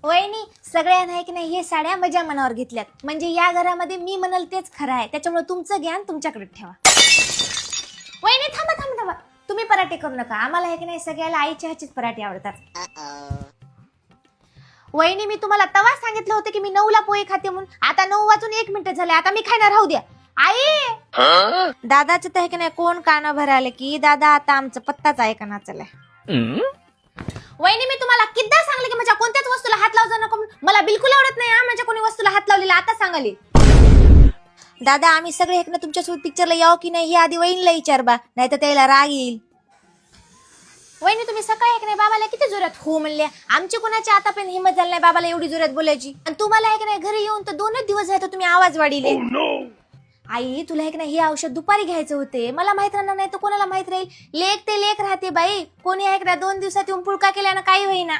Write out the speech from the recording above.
वहिनी सगळ्यांना की नाही हे साड्या माझ्या मनावर घेतल्यात, म्हणजे या घरामध्ये मी म्हणाल तेच खरं आहे, त्याच्यामुळे तुमचं ज्ञान तुमच्याकडे ठेवा. वहिनी थांबा थांबा थांबा, तुम्ही पराठे करू नका, आम्हाला हे की नाही सगळ्याला आईच्या हातचेच पराठे आवडतात. वहिनी मी तुम्हाला तवा सांगितलं होतं की मी 9ला पोहे खाते म्हणून, आता 9 वाजून 1 मिनिट झाले, आता मी खाणार, राहू द्या. आई दादाचं तर की नाही कोण कानं भराले की दादा आता आमचं पत्ताच ऐकणार चलाय. वहिनी मी तुम्हाला कितीदा सांगले की माझ्या कोणत्याच वस्तूला हात लावू नको, मला बिलकुल आवडत नाही हा माझ्या कोणी वस्तूला हात लावलेला, आता सांगाली. दादा आम्ही सगळे एक ना तुमच्यासोबत पिक्चरला यावं की नाही हे आधी वहिनीला विचार बा, नाही तर त्याला राग येईल. वहिनी तुम्ही सकाळी एक नाही बाबाला किती जोरात हो म्हणले, आमची कोणाची आता पण हिंमत झाली नाही बाबाला एवढी जोरात बोलायची, आणि तुम्हाला एक नाही घरी येऊन तर 2च दिवस झाले तुम्ही आवाज वाढीले. आई तुला एक नाही हे औषध दुपारी घ्यायचं होते, मला माहित राहणार नाही तर कोणाला माहित राहील, लेख ते लेख राहते बाई, कोणी एक ना 2 दिवसात येऊन पुळका केल्यानं काही होईना.